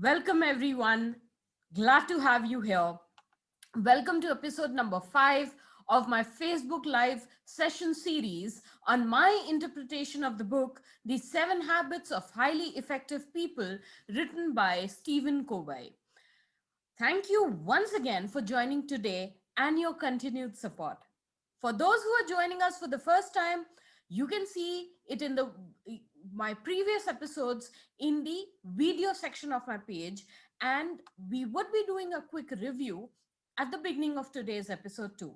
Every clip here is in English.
Welcome everyone. Glad to have you here. Welcome to episode number 5 of my Facebook Live session series on my interpretation of the book, The 7 Habits of Highly Effective People, written by Stephen Covey. Thank you once again for joining today and your continued support. For those who are joining us for the first time, you can see it in the my previous episodes in the video section of my page, and we would be doing a quick review at the beginning of today's episode too.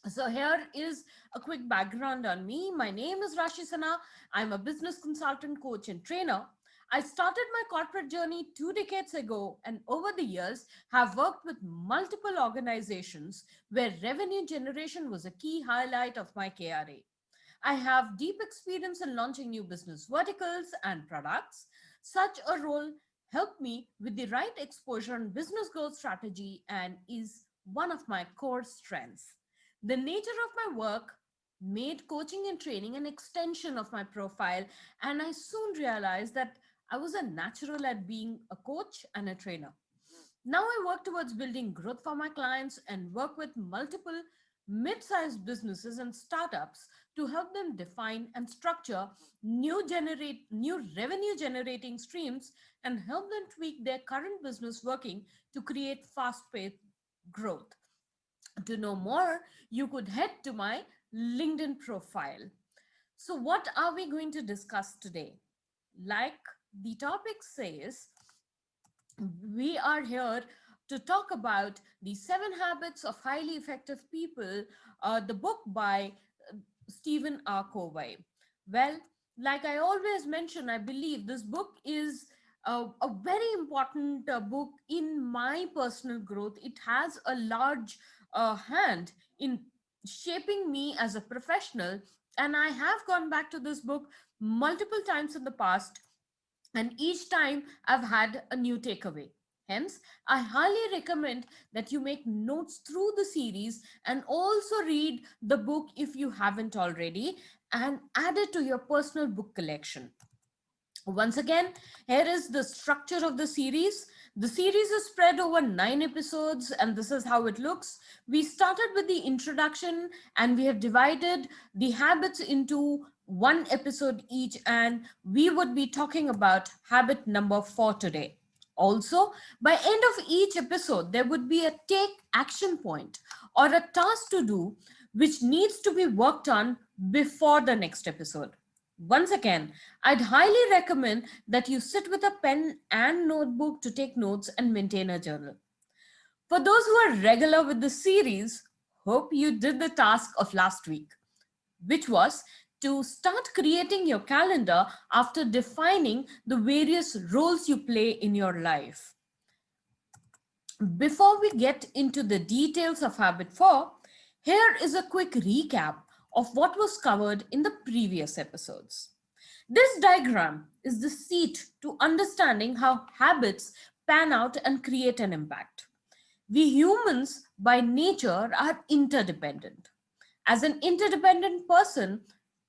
So here is a quick background on me. My name is Rashi Sana. I'm a business consultant, coach, and trainer. I started my corporate journey 2 decades ago, and over the years have worked with multiple organizations where revenue generation was a key highlight of my KRA. I have deep experience in launching new business verticals and products. Such a role helped me with the right exposure and business growth strategy and is one of my core strengths. The nature of my work made coaching and training an extension of my profile, and I soon realized that I was a natural at being a coach and a trainer. Now I work towards building growth for my clients and work with multiple mid-sized businesses and startups to help them define and structure new revenue generating streams and help them tweak their current business working to create fast-paced growth. To know more, you could head to my LinkedIn profile. So, what are we going to discuss today? Like the topic says, we are here to talk about the 7 habits of highly effective people, the book by Stephen R. Covey. Well, like I always mention, I believe this book is a very important book in my personal growth. It has a large hand in shaping me as a professional, and I have gone back to this book multiple times in the past, and each time I've had a new takeaway. Hence, I highly recommend that you make notes through the series and also read the book if you haven't already and add it to your personal book collection. Once again, here is the structure of the series. The series is spread over 9 episodes, and this is how it looks. We started with the introduction, and we have divided the habits into one episode each, and we would be talking about habit number 4 today. Also, by end of each episode, there would be a take action point or a task to do which needs to be worked on before the next episode. Once again, I'd highly recommend that you sit with a pen and notebook to take notes and maintain a journal. For those who are regular with the series, hope you did the task of last week, which was to start creating your calendar after defining the various roles you play in your life. Before we get into the details of Habit 4, here is a quick recap of what was covered in the previous episodes. This diagram is the seed to understanding how habits pan out and create an impact. We humans, by nature, are interdependent. As an interdependent person,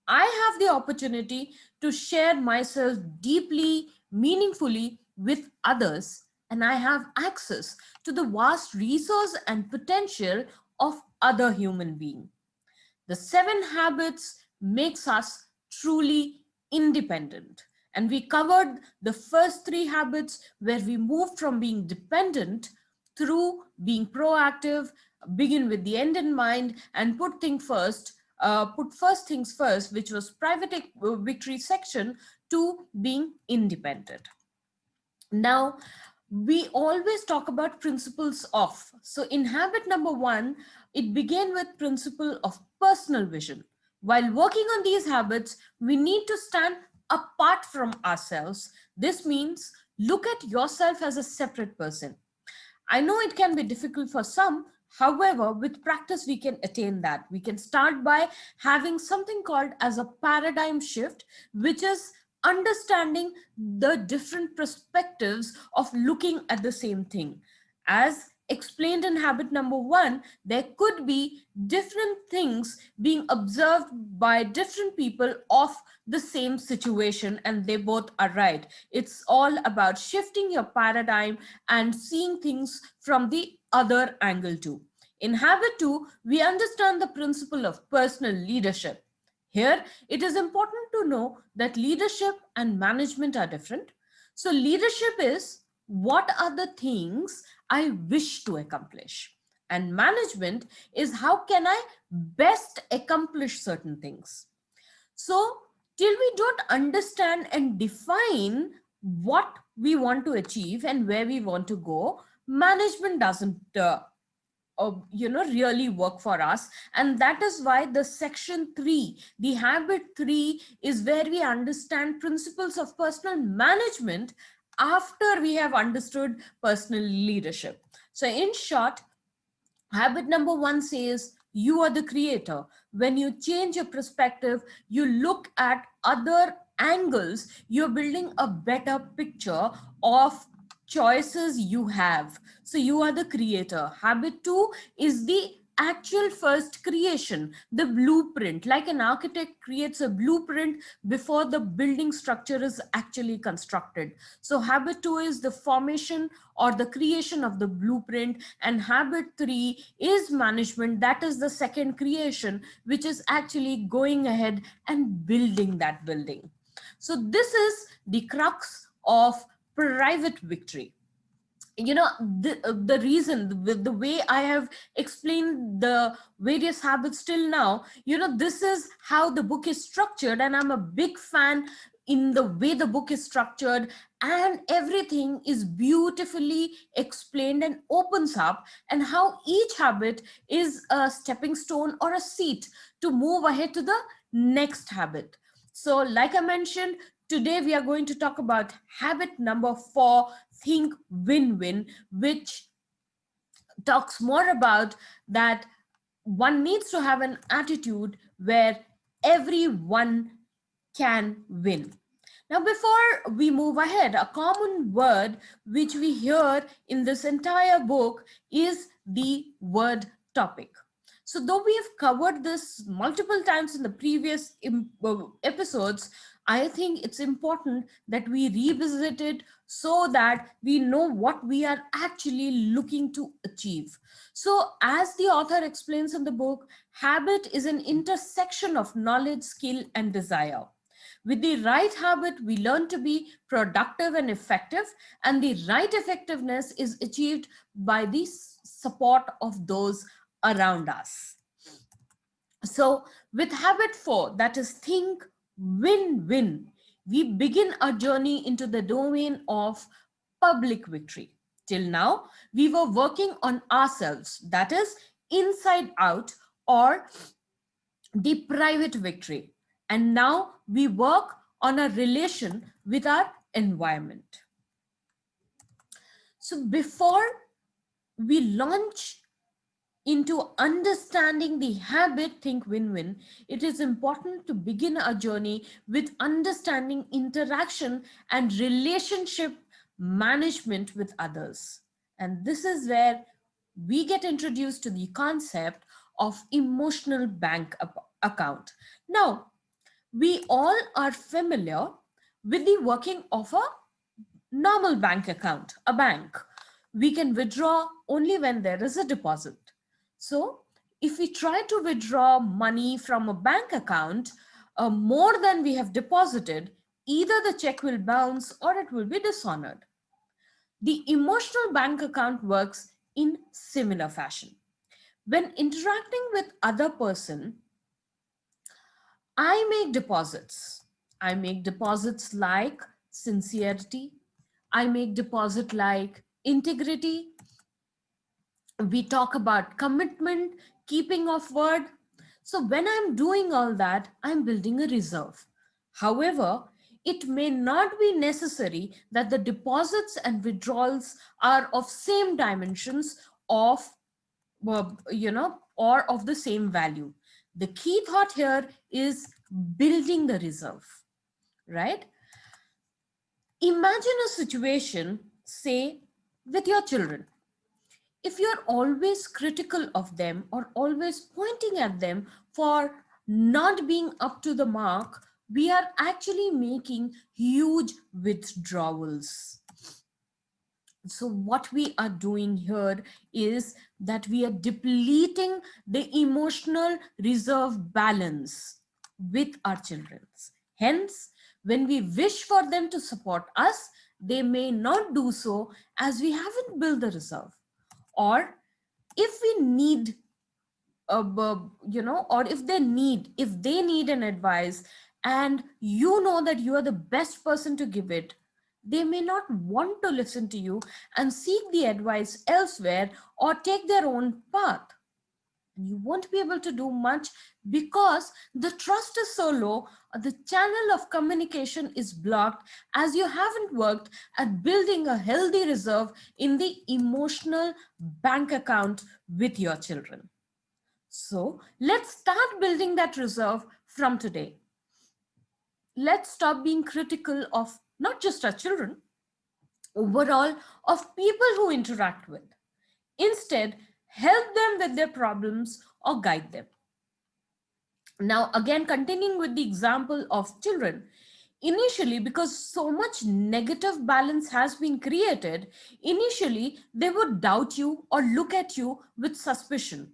I have the opportunity to share myself deeply, meaningfully with others, and I have access to the vast resource and potential of other human beings. The 7 habits makes us truly independent. And we covered the first 3 habits where we moved from being dependent through being proactive, begin with the end in mind, and put first things first, which was private victory section, to being independent. Now, we always talk about principles of. So in habit number 1, it began with principle of personal vision. While working on these habits, we need to stand apart from ourselves. This means look at yourself as a separate person. I know it can be difficult for some. However, with practice, we can attain that. We can start by having something called as a paradigm shift, which is understanding the different perspectives of looking at the same thing. As explained in habit number 1, there could be different things being observed by different people of the same situation, and they both are right. It's all about shifting your paradigm and seeing things from the other angle too. In habit 2, we understand the principle of personal leadership. Here, it is important to know that leadership and management are different. So, leadership is what are the things I wish to accomplish, and management is how can I best accomplish certain things. So, till we don't understand and define what we want to achieve and where we want to go, management doesn't really work for us. And that is why the section 3, the habit 3, is where we understand principles of personal management after we have understood personal leadership. So in short, habit number 1 says you are the creator. When you change your perspective, you look at other angles, you're building a better picture of choices you have. So you are the creator. Habit 2 is the actual first creation, the blueprint. Like an architect creates a blueprint before the building structure is actually constructed. So habit 2 is the formation or the creation of the blueprint, and habit 3 is management. That is the second creation, which is actually going ahead and building that building. So this is the crux of private victory. The reason, the way I have explained the various habits till now, this is how the book is structured, and I'm a big fan in the way the book is structured, and everything is beautifully explained and opens up, and how each habit is a stepping stone or a seat to move ahead to the next habit. So like I mentioned, today we are going to talk about habit number 4, think win-win, which talks more about that one needs to have an attitude where everyone can win. Now, before we move ahead, a common word which we hear in this entire book is the word topic. So, though we have covered this multiple times in the previous episodes, I think it's important that we revisit it so that we know what we are actually looking to achieve. So, as the author explains in the book, habit is an intersection of knowledge, skill, and desire. With the right habit, we learn to be productive and effective, and the right effectiveness is achieved by the support of those around us. So, with habit 4, that is think win win, we begin our journey into the domain of public victory. Till now, we were working on ourselves, that is, inside out, or the private victory. And now we work on a relation with our environment. So, before we launch into understanding the habit think win-win, it is important to begin our journey with understanding interaction and relationship management with others. And this is where we get introduced to the concept of emotional bank account. Now, we all are familiar with the working of a normal bank account, a bank. We can withdraw only when there is a deposit. So, if we try to withdraw money from a bank account more than we have deposited, either the check will bounce or it will be dishonored. The emotional bank account works in similar fashion. When interacting with other person, I make deposits. I make deposits like sincerity. I make deposit like integrity. We talk about commitment, keeping of word. So when I'm doing all that, I'm building a reserve. However, it may not be necessary that the deposits and withdrawals are of same dimensions of, or of the same value. The key thought here is building the reserve, right? Imagine a situation, say, with your children. If you're always critical of them or always pointing at them for not being up to the mark, we are actually making huge withdrawals. So what we are doing here is that we are depleting the emotional reserve balance with our children. Hence, when we wish for them to support us, they may not do so as we haven't built the reserve. Or if we need or if they need an advice, and you know that you are the best person to give it, they may not want to listen to you and seek the advice elsewhere or take their own path. And you won't be able to do much because the trust is so low, the channel of communication is blocked, as you haven't worked at building a healthy reserve in the emotional bank account with your children. So let's start building that reserve from today. Let's stop being critical of not just our children, overall, of people who interact with. Instead, help them with their problems or guide them. Now, again, continuing with the example of children, initially, because so much negative balance has been created, initially they would doubt you or look at you with suspicion.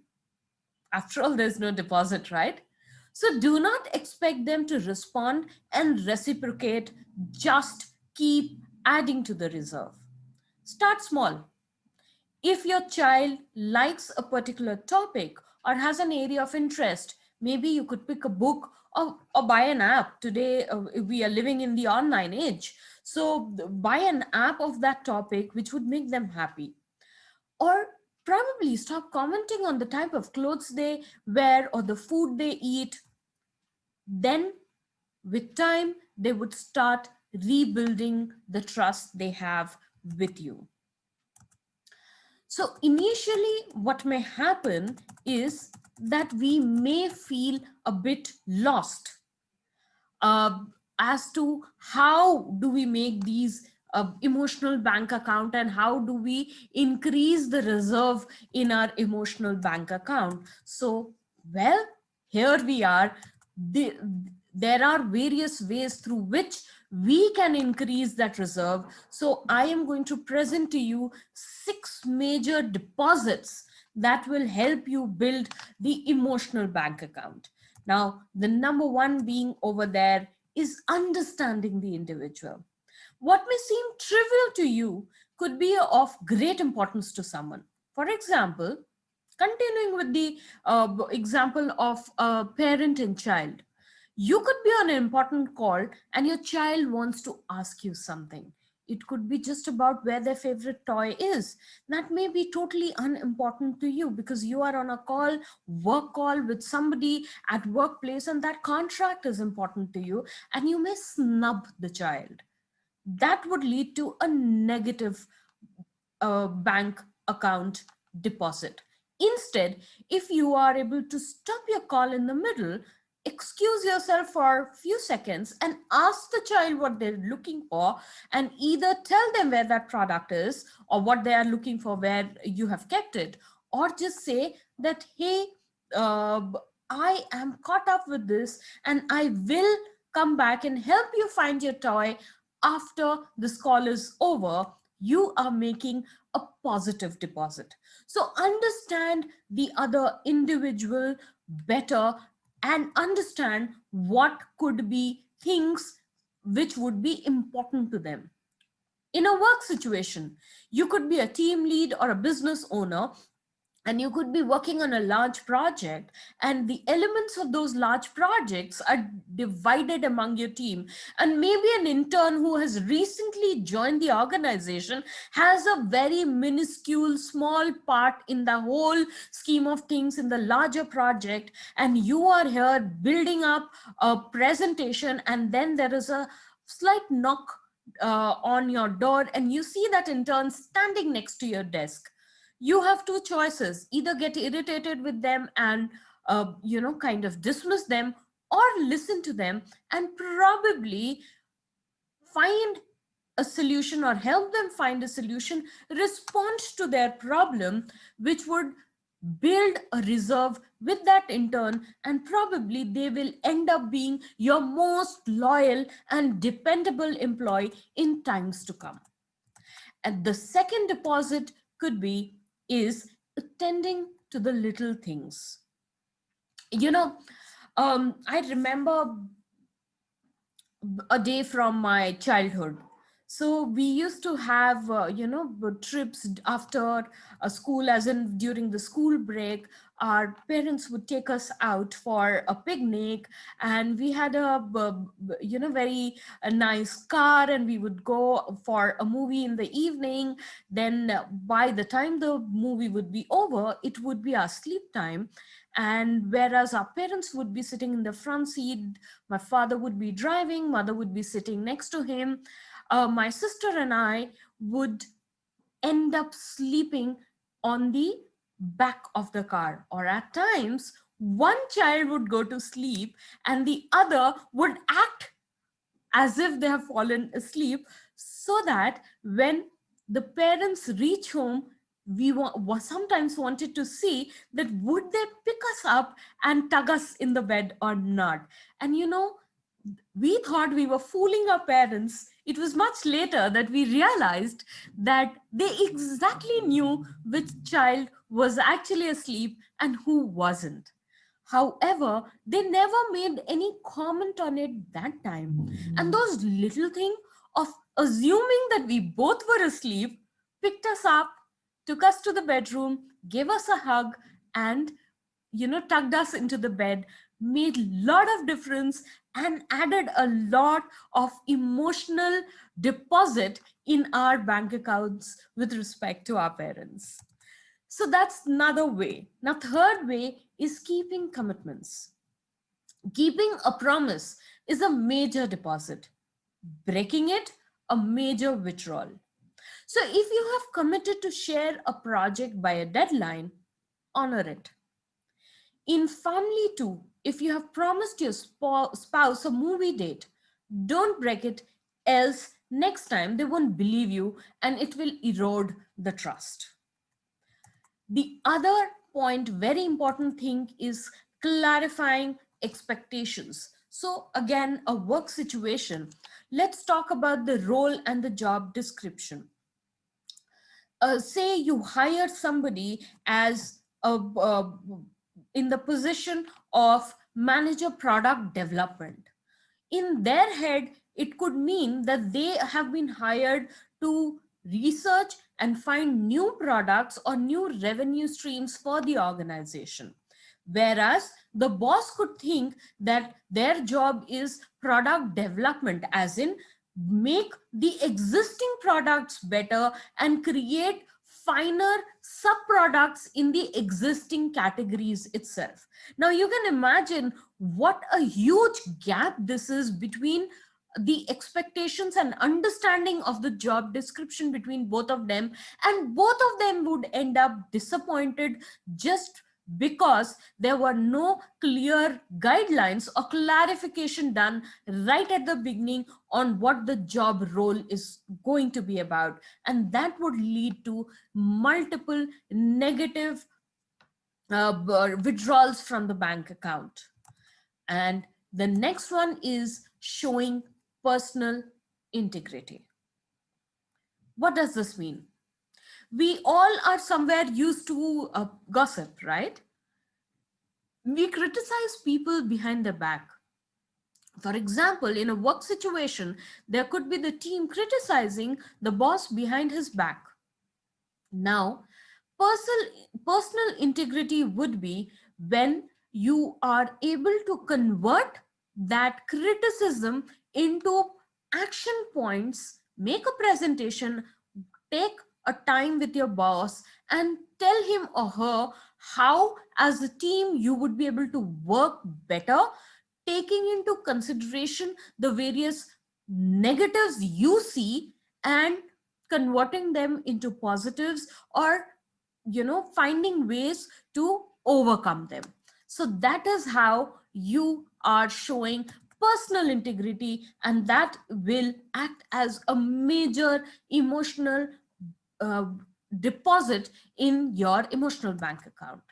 After all, there's no deposit, right? So do not expect them to respond and reciprocate. Just keep adding to the reserve. Start small. If your child likes a particular topic or has an area of interest, maybe you could pick a book or buy an app. Today, we are living in the online age. So buy an app of that topic which would make them happy. Or probably stop commenting on the type of clothes they wear or the food they eat. Then, with time, they would start rebuilding the trust they have with you. So, initially, what may happen is that we may feel a bit lost uh, as to how do we make these emotional bank account, and how do we increase the reserve in our emotional bank account. So, well, here we are. There are various ways through which we can increase that reserve. So I am going to present to you 6 major deposits that will help you build the emotional bank account. Now, the number one being over there is understanding the individual. What may seem trivial to you could be of great importance to someone. For example, continuing with the example of a parent and child, you could be on an important call and your child wants to ask you something. It could be just about where their favorite toy is. That may be totally unimportant to you because you are on a call, work call with somebody at workplace, and that contract is important to you, and you may snub the child. That would lead to a negative bank account deposit. Instead, if you are able to stop your call in the middle, excuse yourself for a few seconds and ask the child what they're looking for, and either tell them where that product is or what they are looking for, where you have kept it, or just say that, hey, uh, I am caught up with this and I will come back and help you find your toy after this call is over. You are making a positive deposit. So understand the other individual better and understand what could be things which would be important to them. In a work situation, you could be a team lead or a business owner, and you could be working on a large project, and the elements of those large projects are divided among your team, and maybe an intern who has recently joined the organization has a very minuscule small part in the whole scheme of things in the larger project, and you are here building up a presentation, and then there is a slight knock on your door, and you see that intern standing next to your desk. You have two choices: either get irritated with them and kind of dismiss them, or listen to them and probably find a solution or help them find a solution, respond to their problem, which would build a reserve with that intern, and probably they will end up being your most loyal and dependable employee in times to come. And the second deposit could be is attending to the little things. You know, I remember a day from my childhood. So we used to have, trips after a school, as in during the school break. Our parents would take us out for a picnic, and we had very a nice car, and we would go for a movie in the evening. Then by the time the movie would be over, it would be our sleep time. And whereas our parents would be sitting in the front seat, my father would be driving, mother would be sitting next to him. My sister and I would end up sleeping on the back of the car, or at times, one child would go to sleep and the other would act as if they have fallen asleep, so that when the parents reach home, sometimes wanted to see that would they pick us up and tug us in the bed or not. And we thought we were fooling our parents. It was much later that we realized that they exactly knew which child was actually asleep and who wasn't. However, they never made any comment on it that time. And those little thing of assuming that we both were asleep picked us up, took us to the bedroom, gave us a hug, and tugged us into the bed, made a lot of difference and added a lot of emotional deposit in our bank accounts with respect to our parents. So that's another way. Now, third way is keeping commitments. Keeping a promise is a major deposit. Breaking it, a major withdrawal. So if you have committed to share a project by a deadline, honor it. In family too, if you have promised your spouse a movie date, don't break it, else next time they won't believe you and it will erode the trust. The other point, very important thing, is clarifying expectations. So again, a work situation. Let's talk about the role and the job description. Say you hire somebody as in the position of manager product development. In their head, it could mean that they have been hired to research and find new products or new revenue streams for the organization. Whereas the boss could think that their job is product development, as in make the existing products better and create finer sub products in the existing categories itself. Now you can imagine what a huge gap this is between the expectations and understanding of the job description between both of them, and both of them would end up disappointed just because there were no clear guidelines or clarification done right at the beginning on what the job role is going to be about. And that would lead to multiple negative withdrawals from the bank account. And the next one is showing personal integrity. What does this mean? We all are somewhere used to gossip, right? We criticize people behind their back. For example, in a work situation, there could be the team criticizing the boss behind his back. Now, personal integrity would be when you are able to convert that criticism into action points, make a presentation, take a time with your boss and tell him or her how as a team you would be able to work better, taking into consideration the various negatives you see and converting them into positives, or finding ways to overcome them. So that is how you are showing personal integrity, and that will act as a major emotional uh, deposit in your emotional bank account.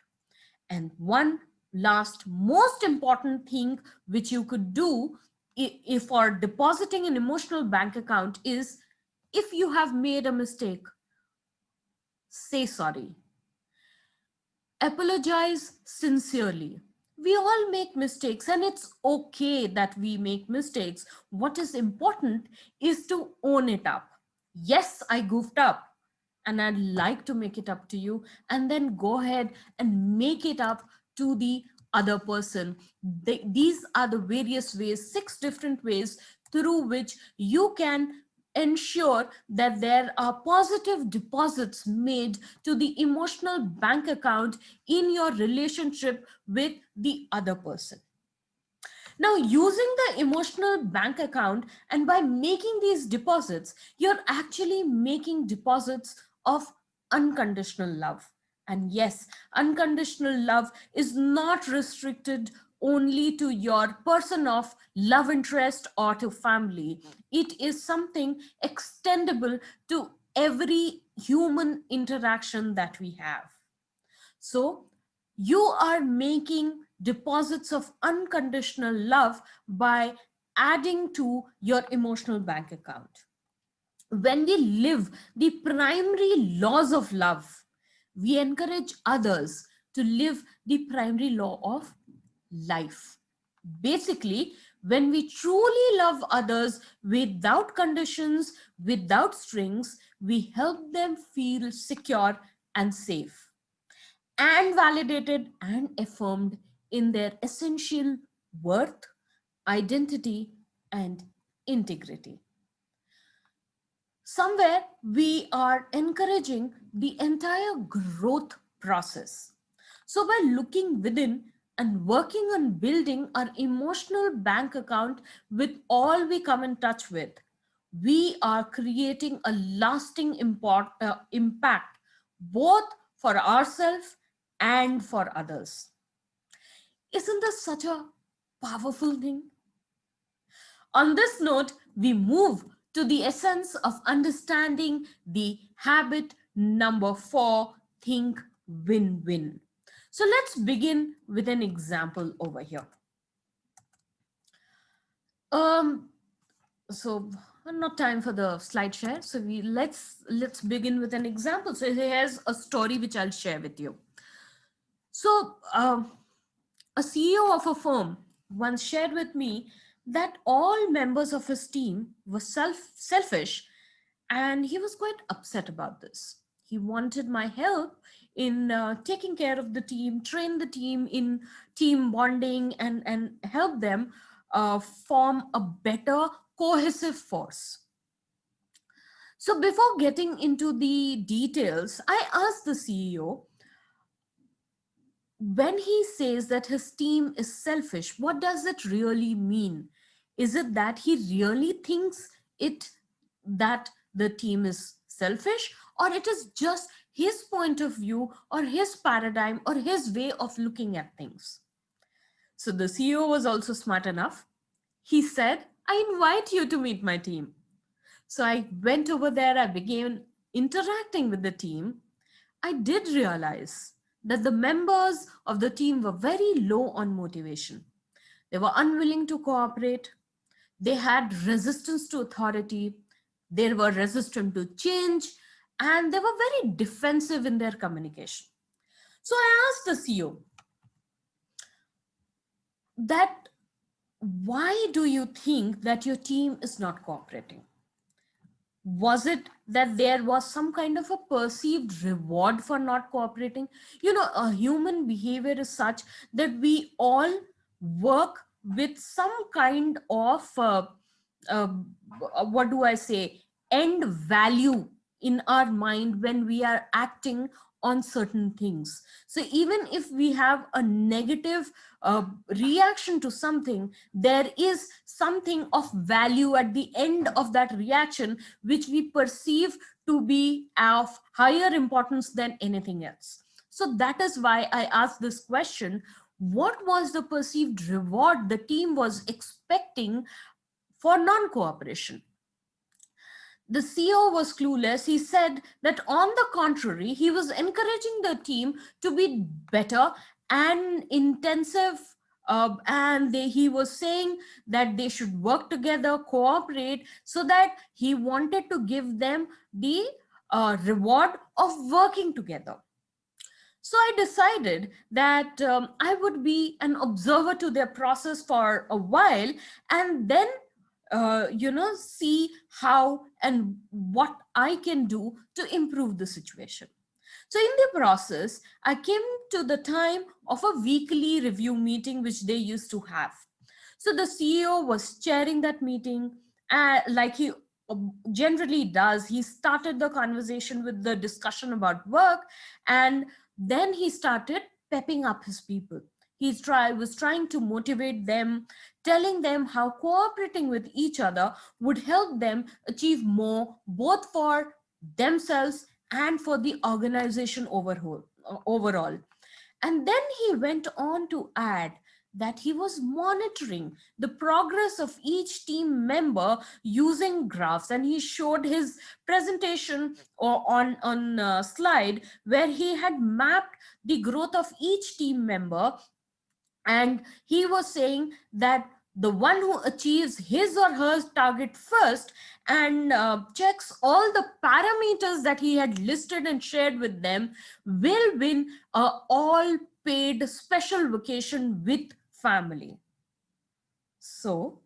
And one last most important thing which you could do if for depositing an emotional bank account is, if you have made a mistake, say sorry. Apologize sincerely. We all make mistakes, and it's okay that we make mistakes. What is important is to own it up. Yes, I goofed up, and I'd like to make it up to you, and then go ahead and make it up to the other person. These are the various ways, 6 different ways through which you can ensure that there are positive deposits made to the emotional bank account in your relationship with the other person. Now, using the emotional bank account and by making these deposits, you're actually making deposits of unconditional love. And yes, unconditional love is not restricted only to your person of love interest or to family. It is something extendable to every human interaction that we have. So you are making deposits of unconditional love by adding to your emotional bank account. When we live the primary laws of love, we encourage others to live the primary law of life. Basically, when we truly love others without conditions, without strings, we help them feel secure and safe, and validated and affirmed in their essential worth, identity, and integrity. Somewhere we are encouraging the entire growth process. So, by looking within and working on building our emotional bank account with all we come in touch with, we are creating a lasting impact both for ourselves and for others. Isn't this such a powerful thing? On this note, we move to the essence of understanding the habit number 4, think win win. So let's begin with an example over here. Um, so not time for the slide share. So let's begin with an example. So here's a story which I'll share with you. So a CEO of a firm once shared with me that all members of his team were selfish, and he was quite upset about this. He wanted my help in taking care of the team, train the team in team bonding, and help them form a better cohesive force. So before getting into the details, I asked the CEO, when he says that his team is selfish, what does it really mean? Is it that he really thinks it that the team is selfish, or it is just his point of view or his paradigm or his way of looking at things? So the CEO was also smart enough. He said, I invite you to meet my team. So I went over there, I began interacting with the team. I did realize that the members of the team were very low on motivation. They were unwilling to cooperate. They had resistance to authority. They were resistant to change. And they were very defensive in their communication. So I asked the CEO that, why do you think that your team is not cooperating? Was it that there was some kind of a perceived reward for not cooperating? You know, a human behavior is such that we all work with some kind of uh, what do I say, end value in our mind when we are acting on certain things. So even if we have a negative reaction to something, there is something of value at the end of that reaction which we perceive to be of higher importance than anything else. So that is why I asked this question: what was the perceived reward the team was expecting for non-cooperation? The CEO was clueless. He said that, on the contrary, he was encouraging the team to be better and intensive. He was saying that they should work together, cooperate, so that he wanted to give them the reward of working together. So I decided that I would be an observer to their process for a while, and then see how and what I can do to improve the situation. So in the process, I came to the time of a weekly review meeting which they used to have. So the CEO was chairing that meeting, like he generally does. He started the conversation with the discussion about work, and then he started pepping up his people. Was trying to motivate them, telling them how cooperating with each other would help them achieve more, both for themselves and for the organization overall. And then he went on to add that he was monitoring the progress of each team member using graphs, and he showed his presentation on a slide where he had mapped the growth of each team member, and he was saying that the one who achieves his or her target first and checks all the parameters that he had listed and shared with them will win a all paid special vacation with family. So,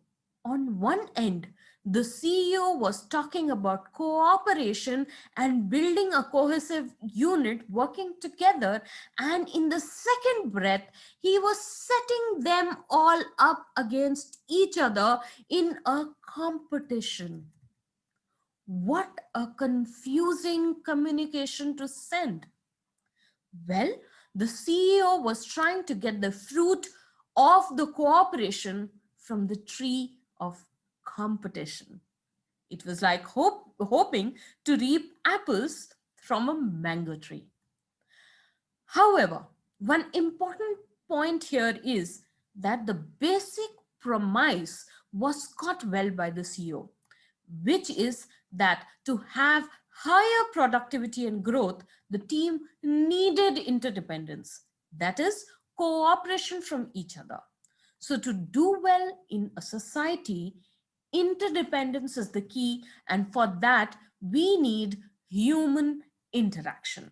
on one end, the CEO was talking about cooperation and building a cohesive unit working together. And in the second breath, he was setting them all up against each other in a competition. What a confusing communication to send. Well, the CEO was trying to get the fruit of the cooperation from the tree of competition. It was like hoping to reap apples from a mango tree. However, one important point here is that the basic premise was caught well by the CEO, which is that to have higher productivity and growth, the team needed interdependence, that is, cooperation from each other. So, to do well in a society, interdependence is the key, and for that, we need human interaction.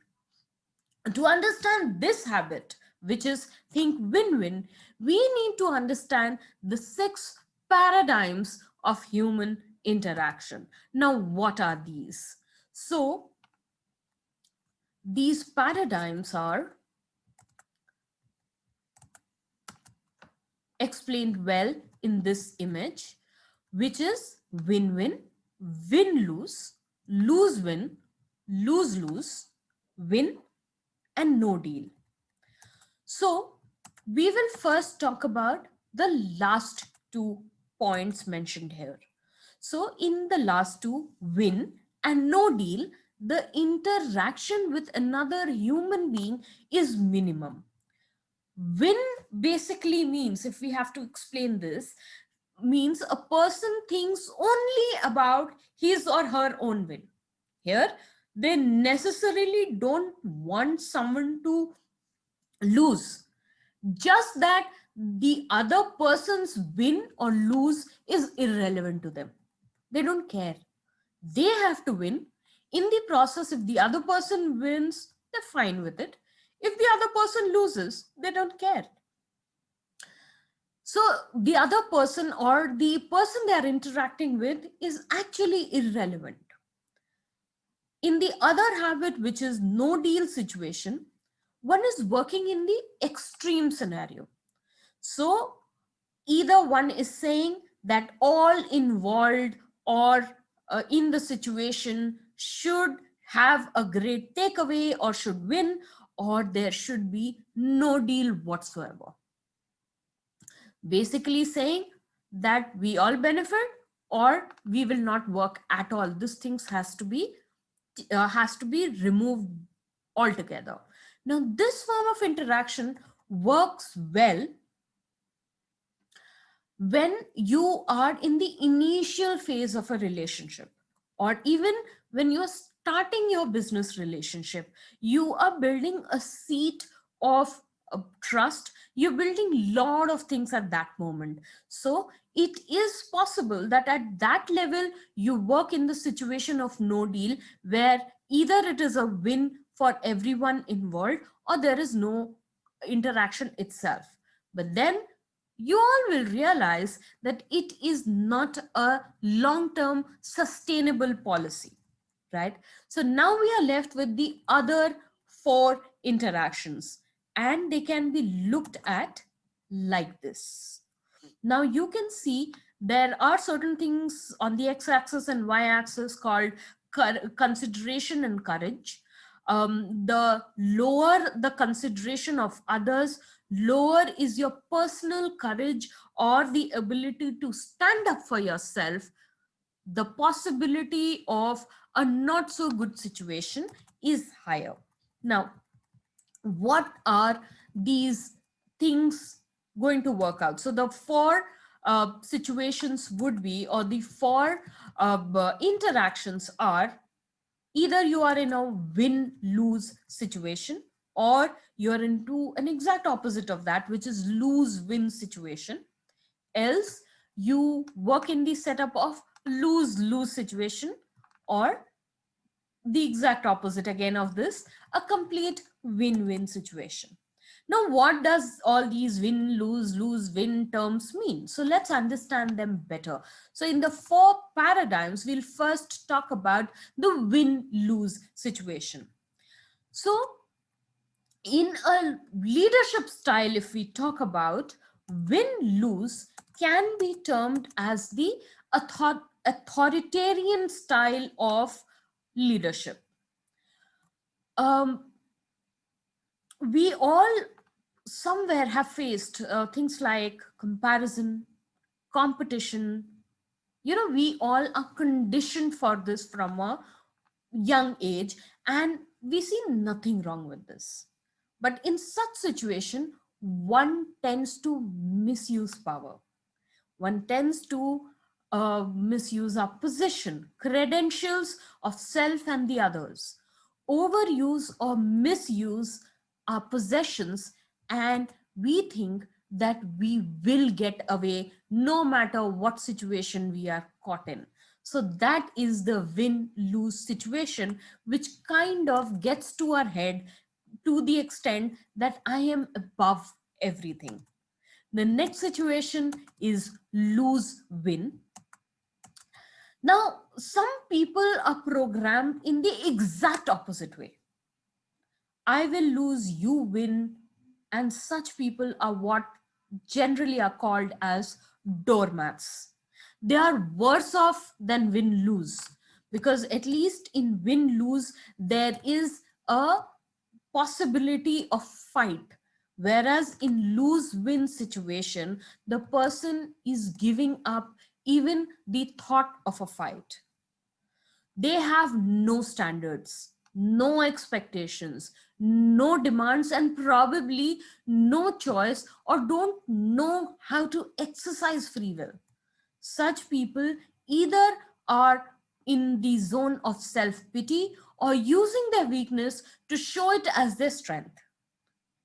To understand this habit, which is think win win, we need to understand the 6 paradigms of human interaction. Now, what are these? So, these paradigms are explained well in this image, which is win win, win lose, lose win, lose lose, win, and no deal. So, we will first talk about the last 2 points mentioned here. So, in the last 2, win and no deal, the interaction with another human being is minimum. Win basically means, if we have to explain this, means a person thinks only about his or her own win. Here, they necessarily don't want someone to lose, just that the other person's win or lose is irrelevant to them. They don't care. They have to win. In the process, if the other person wins, they're fine with it. If the other person loses, they don't care. So the other person or the person they are interacting with is actually irrelevant. In the other habit, which is no deal situation, one is working in the extreme scenario. So either one is saying that all involved or in the situation should have a great takeaway or should win, or there should be no deal whatsoever. Basically saying that we all benefit or we will not work at all. This things has to be removed altogether. Now, this form of interaction works well when you are in the initial phase of a relationship, or even when you're starting your business relationship. You are building a seat of trust, you're building lot of things at that moment. So it is possible that at that level you work in the situation of no deal, where either it is a win for everyone involved or there is no interaction itself. But then you all will realize that it is not a long term sustainable policy, right? So now we are left with the other four interactions, and they can be looked at like this. Now you can see there are certain things on the x-axis and y-axis called consideration and courage. The lower the consideration of others, lower is your personal courage or the ability to stand up for yourself. The possibility of a not so good situation is higher. Now, what are these things going to work out? So the four situations would be, or the four interactions are: either you are in a win-lose situation, or you're into an exact opposite of that, which is lose-win situation. Else you work in the setup of lose-lose situation, or the exact opposite again of this, a complete win-win situation. Now, what does all these win, lose, lose, win terms mean? So let's understand them better. So in the four paradigms, we'll first talk about the win-lose situation. So in a leadership style, if we talk about, win-lose can be termed as the authoritarian style of leadership. Um, we all somewhere have faced things like comparison, competition. You know, we all are conditioned for this from a young age, and we see nothing wrong with this. But in such situation, one tends to misuse power. One tends to misuse our position, credentials of self and the others, overuse or misuse our possessions, and we think that we will get away no matter what situation we are caught in. So that is the win lose situation, which kind of gets to our head to the extent that I am above everything. The next situation is lose win. Now, some people are programmed in the exact opposite way. I will lose, you win. And such people are what generally are called as doormats. They are worse off than win lose, because at least in win lose, there is a possibility of fight, whereas in lose win situation the person is giving up even the thought of a fight. They have no standards, no expectations, no demands, and probably no choice, or don't know how to exercise free will. Such people either are in the zone of self pity or using their weakness to show it as their strength.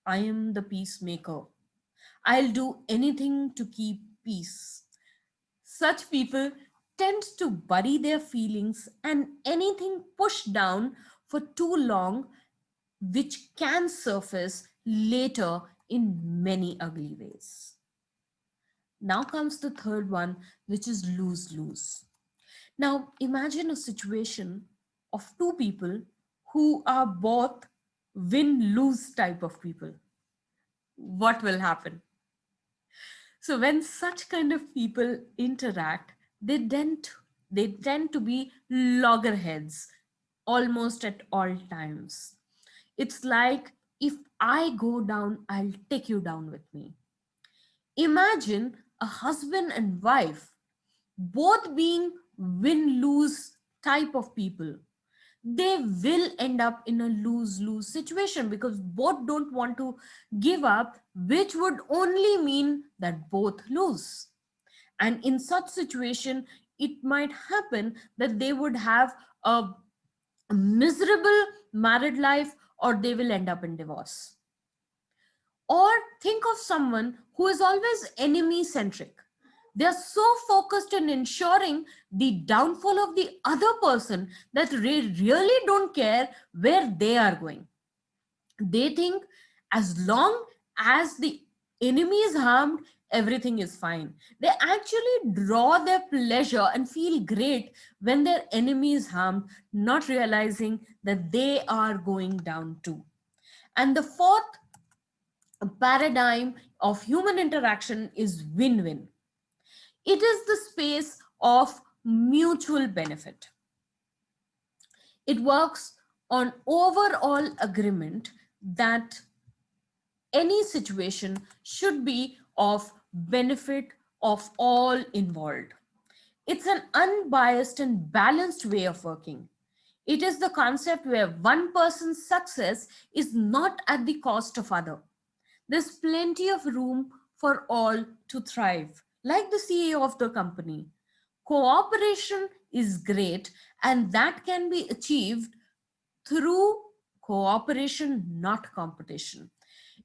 I am the peacemaker. I'll do anything to keep peace. Such people tend to bury their feelings and anything pushed down for too long, which can surface later in many ugly ways. Now comes the third one, which is lose lose. Now, imagine a situation of two people who are both win lose type of people. What will happen? So, when such kind of people interact, they tend to be loggerheads almost at all times. It's like, if I go down, I'll take you down with me. Imagine a husband and wife both being win lose type of people. they will end up in a lose-lose situation because both don't want to give up, which would only mean that both lose. And in such situation, it might happen that they would have a miserable married life, or they will end up in divorce. Or think of someone who is always enemy centric. They are so focused on ensuring the downfall of the other person that they really don't care where they are going. They think as long as the enemy is harmed, everything is fine. They actually draw their pleasure and feel great when their enemy is harmed, not realizing that they are going down too. And the fourth paradigm of human interaction is win-win. It is the space of mutual benefit. It works on overall agreement that any situation should be of benefit of all involved. It's an unbiased and balanced way of working. It is the concept where one person's success is not at the cost of other. There's plenty of room for all to thrive. Like the CEO of the company, cooperation is great, and that can be achieved through cooperation, not competition.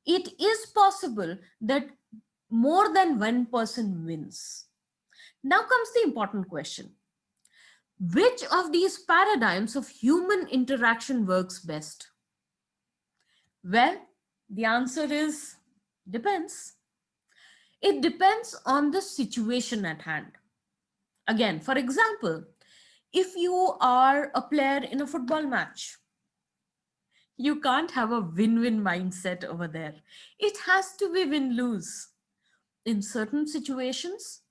It is possible that more than one person wins. Now comes the important question. Which of these paradigms of human interaction works best? Well, the answer is depends. It depends on the situation at hand. Again, for example, if you are a player in a football match, you can't have a win-win mindset over there. It has to be win-lose. In certain situations,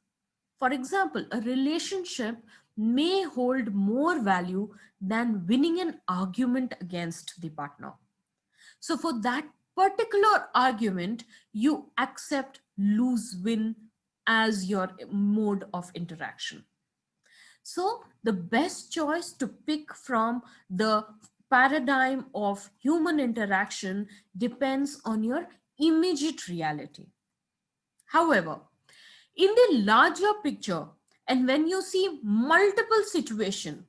for example, a relationship may hold more value than winning an argument against the partner. So for that particular argument, you accept lose win as your mode of interaction. So the best choice to pick from the paradigm of human interaction depends on your immediate reality. However, in the larger picture, and when you see multiple situations,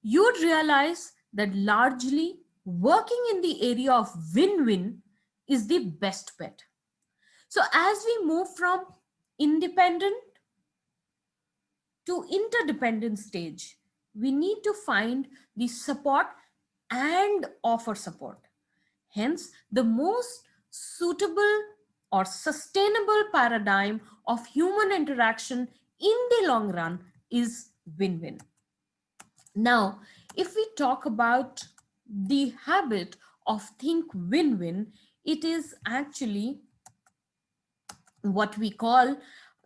you'd realize that largely working in the area of win-win is the best bet. So as we move from independent to interdependent stage, we need to find the support and offer support. Hence, the most suitable or sustainable paradigm of human interaction in the long run is win-win. Now, if we talk about the habit of think win-win, it is actually what we call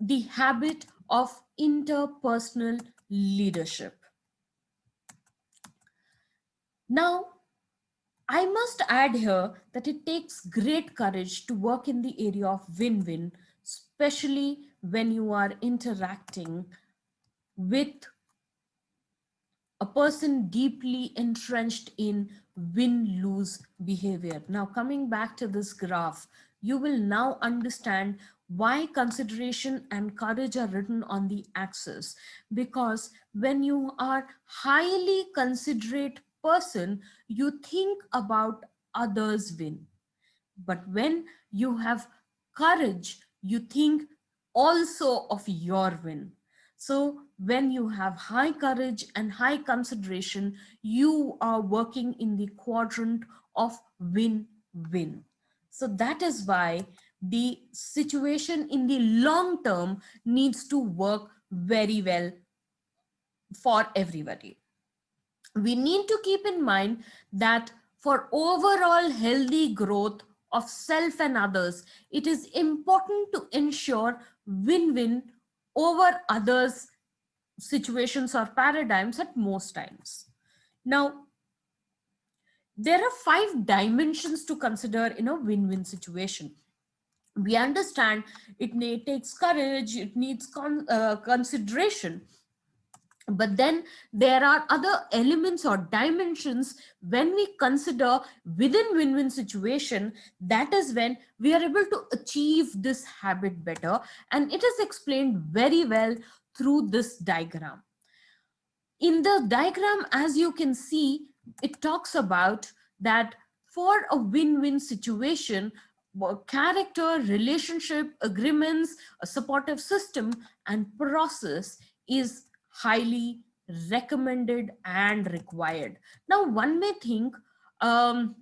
the habit of interpersonal leadership. Now, I must add here that it takes great courage to work in the area of win-win, especially when you are interacting with a person deeply entrenched in win-lose behavior. Now, coming back to this graph, you will now understand why consideration and courage are written on the axis. Because when you are highly considerate person, you think about others win. But when you have courage, you think also of your win. So when you have high courage and high consideration, you are working in the quadrant of win-win. So that is why the situation in the long term needs to work very well for everybody. We need to keep in mind that for overall healthy growth of self and others, it is important to ensure win-win over others' situations or paradigms at most times. Now, there are 5 dimensions to consider in a win-win situation. We understand it takes courage, it needs consideration, But then there are other elements or dimensions when we consider within win-win situation. That is when we are able to achieve this habit better, and it is explained very well through this diagram. In the diagram, as you can see, it talks about that for a win-win situation, character, relationship, agreements, a supportive system, and process is highly recommended and required. Now, one may think, um,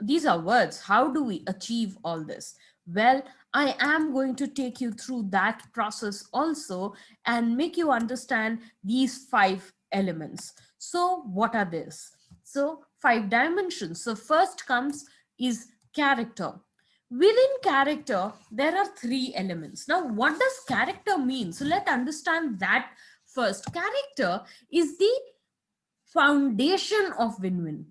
these are words. How do we achieve all this? Well, I am going to take you through that process also and make you understand these 5 elements. So, what are these? So, 5 dimensions. So, first comes is character. Within character, there are 3 elements. Now, what does character mean? So, let's understand that first. Character is the foundation of win-win,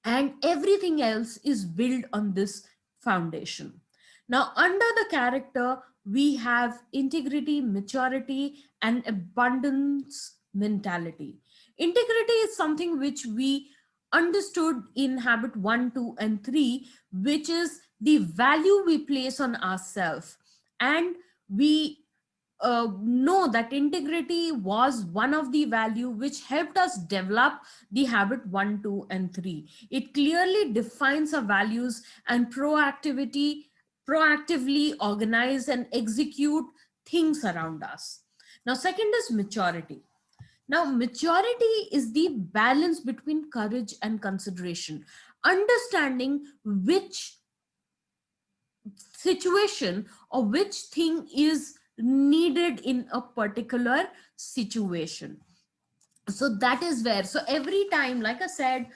and everything else is built on this foundation. Now, under the character, we have integrity, maturity, and abundance mentality. Integrity is something which we understood in habit 1, 2, and 3, which is the value we place on ourselves. And we know that integrity was one of the value which helped us develop the habit 1, 2, and 3. It clearly defines our values and proactively organize and execute things around us. Now, second is maturity. Now, maturity is the balance between courage and consideration, understanding which situation or which thing is needed in a particular situation. So that is where, so every time, like I said,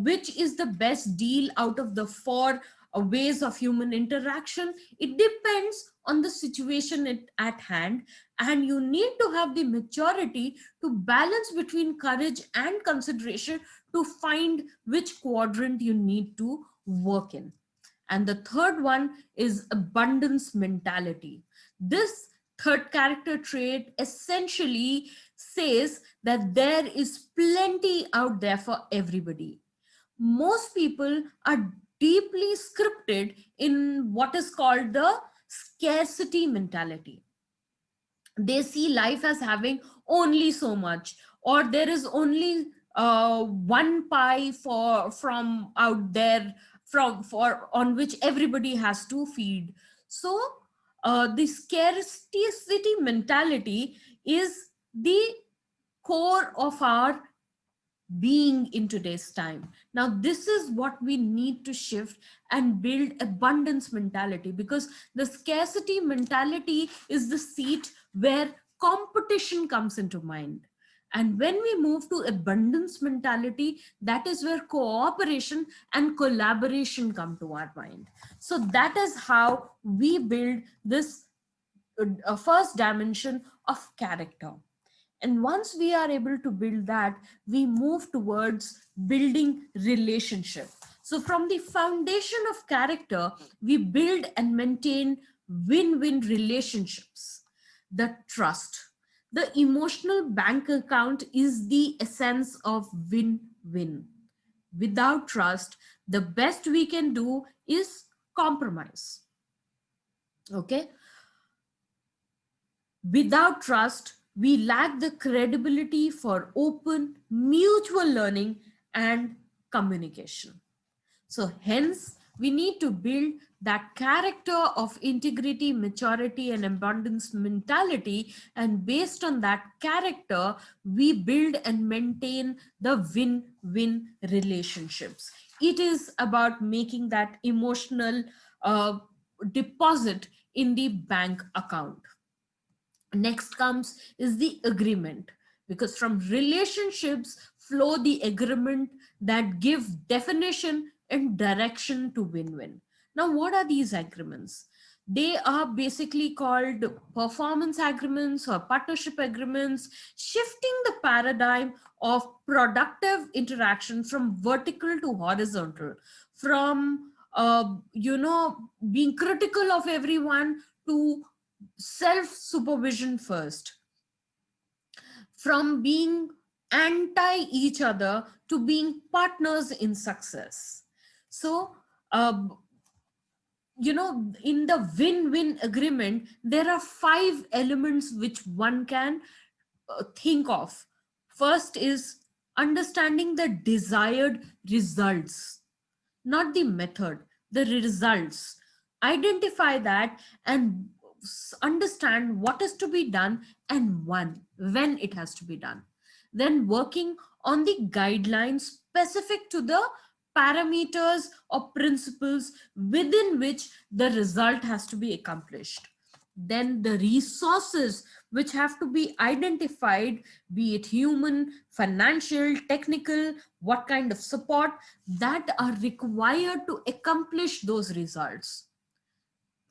which is the best deal out of the 4 ways of human interaction, it depends on the situation at hand, and you need to have the maturity to balance between courage and consideration to find which quadrant you need to work in. And the third one is abundance mentality. This third character trait essentially says that there is plenty out there for everybody. Most people are deeply scripted in what is called the scarcity mentality. They see life as having only so much, or there is only one pie for from out there from for on which everybody has to feed. So the scarcity mentality is the core of our being in today's time. Now, this is what we need to shift and build abundance mentality, because the scarcity mentality is the seat where competition comes into mind. And when we move to abundance mentality, that is where cooperation and collaboration come to our mind. So that is how we build this first dimension of character. And once we are able to build that, we move towards building relationship. So from the foundation of character, we build and maintain win-win relationships. The trust, the emotional bank account, is the essence of win-win. Without trust, the best we can do is compromise. Okay. Without trust, we lack the credibility for open, mutual learning and communication. So, hence, we need to build that character of integrity, maturity, and abundance mentality. And based on that character, we build and maintain the win win relationships. It is about making that emotional deposit in the bank account. Next comes is the agreement, because from relationships flow the agreement that give definition and direction to win-win. Now, what are these agreements? They are basically called performance agreements or partnership agreements, shifting the paradigm of productive interaction from vertical to horizontal, from being critical of everyone to self supervision first, from being anti each other to being partners in success. So, uh, in the win-win agreement, there are 5 elements which one can think of. First is understanding the desired results, not the method, the results. Identify that and understand what is to be done and when it has to be done. Then working on the guidelines specific to the parameters or principles within which the result has to be accomplished. Then the resources which have to be identified, be it human, financial, technical, what kind of support that are required to accomplish those results.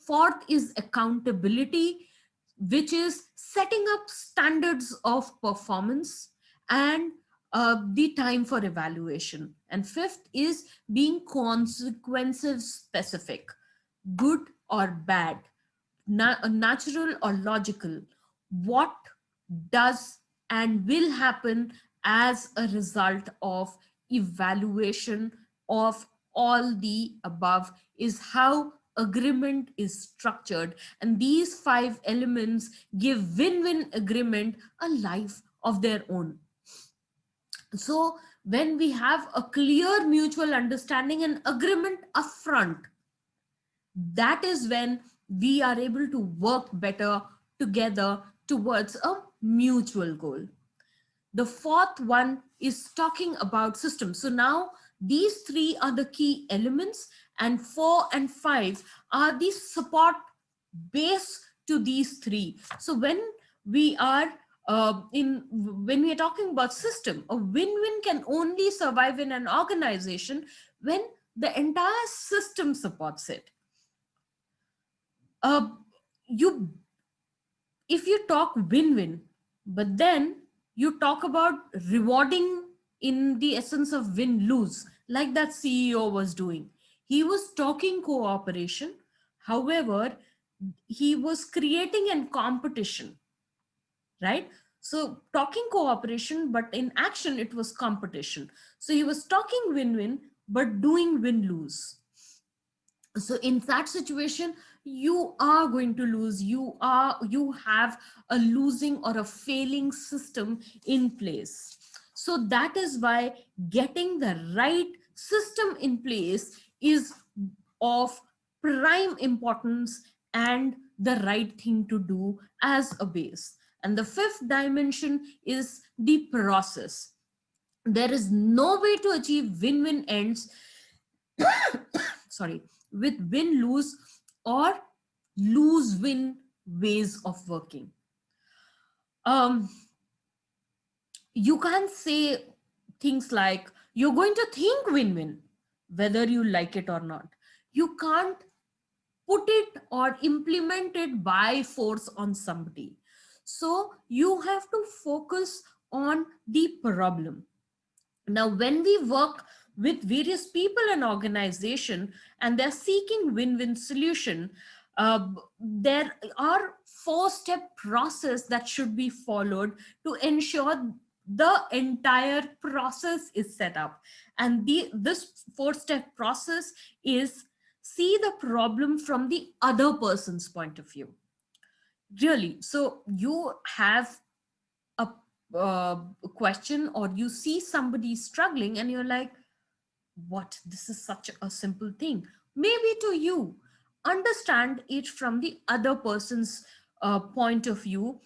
Fourth is accountability, which is setting up standards of performance and the time for evaluation. And fifth is being consequences specific, good or bad, natural or logical. What does and will happen as a result of evaluation of all the above is how agreement is structured, and these 5 elements give win-win agreement a life of their own. So when we have a clear mutual understanding and agreement upfront, that is when we are able to work better together towards a mutual goal. The fourth one is talking about systems. So now these 3 are the key elements, and 4 and 5 are the support base to these 3. So we are when we are talking about system, a win-win can only survive in an organization when the entire system supports it. uh, you If you talk win-win, but then you talk about rewarding in the essence of win-lose, like that CEO was doing. He was talking cooperation, however, he was creating a competition, right? So talking cooperation, but in action it was competition. So he was talking win-win, but doing win-lose. So in that situation, you are going to lose. You have a losing or a failing system in place. So that is why getting the right system in place is of prime importance and the right thing to do as a base. And the fifth dimension is the process. There is no way to achieve win-win ends sorry, with win-lose or lose-win ways of working. um you can't say things like you're going to think win-win whether you like it or not. You can't put it or implement it by force on somebody. So you have to focus on the problem. Now, when we work with various people and organization and they're seeking win-win solution, there are 4-step process that should be followed to ensure the entire process is set up. And this 4-step process is see the problem from the other person's point of view. Really, so you have a question or you see somebody struggling and you're like, what, this is such a simple thing. Maybe to you, understand it from the other person's point of view.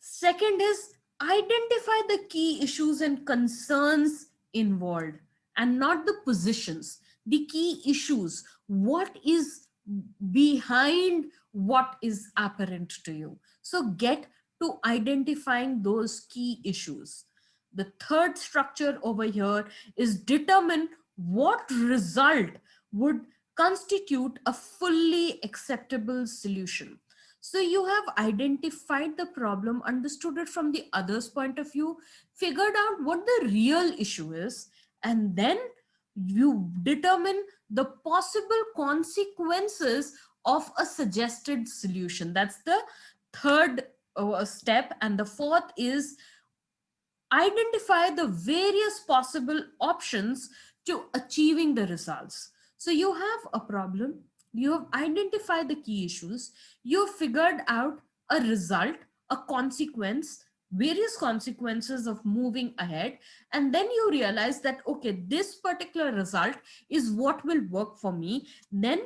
Second is identify the key issues and concerns involved and not the positions, the key issues. What is behind what is apparent to you? So get to identifying those key issues. The third structure over here is determine what result would constitute a fully acceptable solution. So you have identified the problem, understood it from the other's point of view, figured out what the real issue is, and then you determine the possible consequences of a suggested solution. That's the third step. And the fourth is identify the various possible options to achieving the results. So you have a problem, you have identified the key issues, you have figured out a result, a consequence, various consequences of moving ahead, and then you realize that, okay, this particular result is what will work for me. Then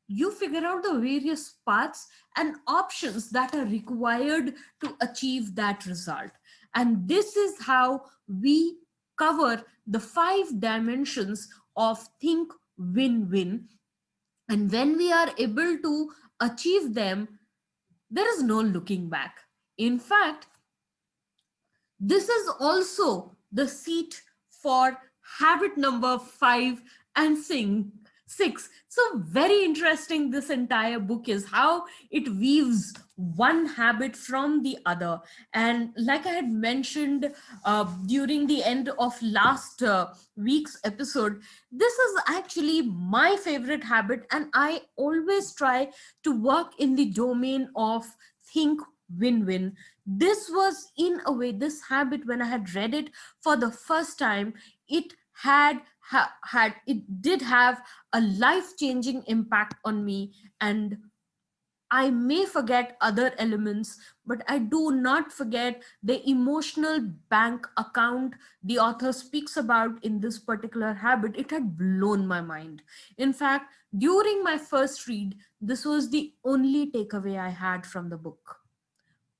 you figure out the various paths and options that are required to achieve that result. And this is how we cover the 5 dimensions of think win win. And when we are able to achieve them, there is no looking back. In fact, this is also the seat for habit number 5 and 6. So, very interesting. This entire book is how it weaves one habit from the other. And like I had mentioned during the end of last week's episode, this is actually my favorite habit, and I always try to work in the domain of think win win. This was, in a way, this habit, when I had read it for the first time, it it did have a life changing impact on me. And I may forget other elements, but I do not forget the emotional bank account the author speaks about in this particular habit. It had blown my mind. In fact, during my first read, this was the only takeaway I had from the book.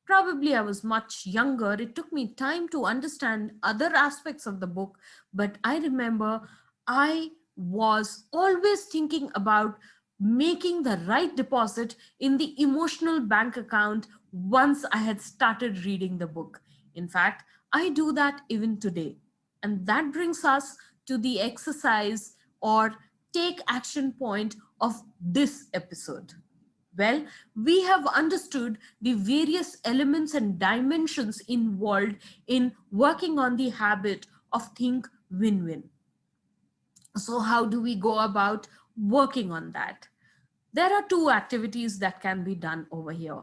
Probably I was much younger. It took me time to understand other aspects of the book, but I remember I was always thinking about making the right deposit in the emotional bank account once I had started reading the book. In fact, I do that even today. And that brings us to the exercise or take action point of this episode. Well, we have understood the various elements and dimensions involved in working on the habit of think win win. So, how do we go about working on that? There are 2 activities that can be done over here.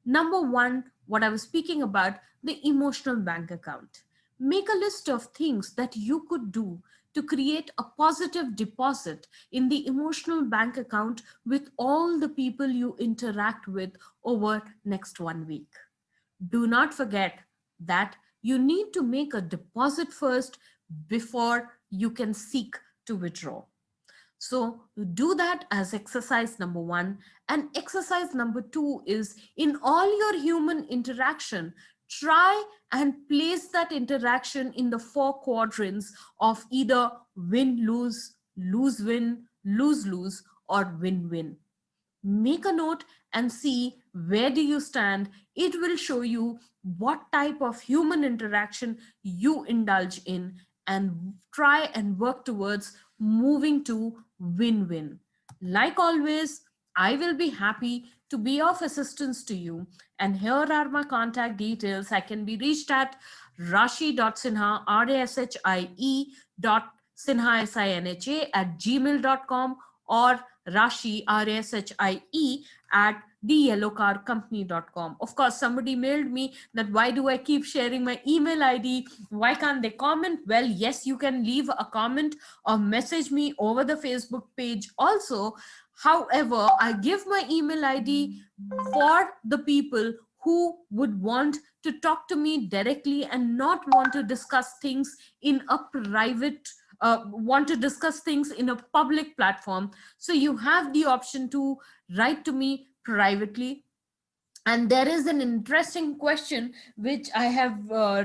Number one, what I was speaking about, the emotional bank account. Make a list of things that you could do to create a positive deposit in the emotional bank account with all the people you interact with over next 1 week. Do not forget that you need to make a deposit first before you can seek to withdraw. So do that as exercise number 1. And exercise number 2 is, in all your human interaction, try and place that interaction in the 4 quadrants of either win lose, lose win, lose lose, or win win. Make a note and see where do you stand. It will show you what type of human interaction you indulge in, and try and work towards moving to win-win. Like always, I will be happy to be of assistance to you. And here are my contact details. I can be reached at rashi.sinha, RASHIE dot sinha, SINHA at gmail.com, or Rashi, RASHIE at theyellowcarcompany.com. Of course, somebody mailed me that why do I keep sharing my email ID? Why can't they comment? Well, yes, you can leave a comment or message me over the Facebook page also. However, I give my email ID for the people who would want to talk to me directly and not want to discuss things in a private want to discuss things in a public platform. So you have the option to write to me privately. And there is an interesting question which I have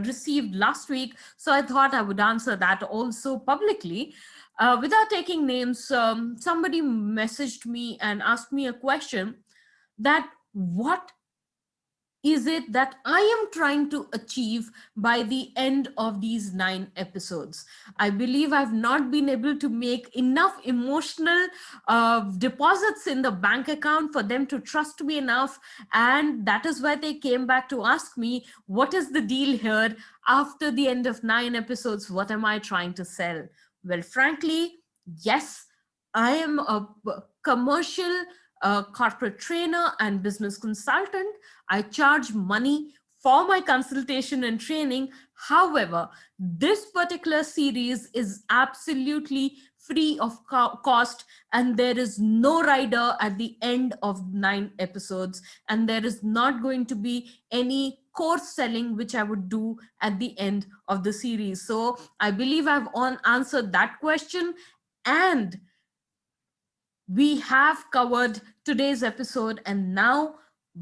received last week. So I thought I would answer that also publicly. Without taking names, somebody messaged me and asked me a question that what is it that I am trying to achieve by the end of these 9 episodes? I believe I've not been able to make enough emotional deposits in the bank account for them to trust me enough. And that is why they came back to ask me, what is the deal here? After the end of 9 episodes, what am I trying to sell? Well, frankly, yes, I am a commercial corporate trainer and business consultant. I charge money for my consultation and training. However, this particular series is absolutely free of cost, and there is no rider at the end of 9 episodes, and there is not going to be any course selling which I would do at the end of the series. So I believe I've answered that question, and we have covered today's episode. And now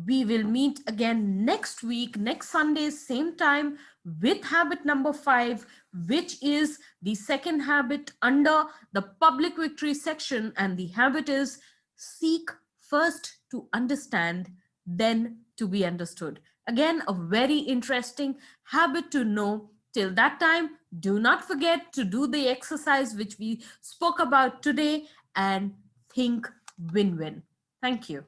we will meet again next week, next Sunday, same time, with habit number 5, which is the second habit under the public victory section. And the habit is seek first to understand, then to be understood. Again, a very interesting habit to know. Till that time, do not forget to do the exercise which we spoke about today, and think win-win. Thank you.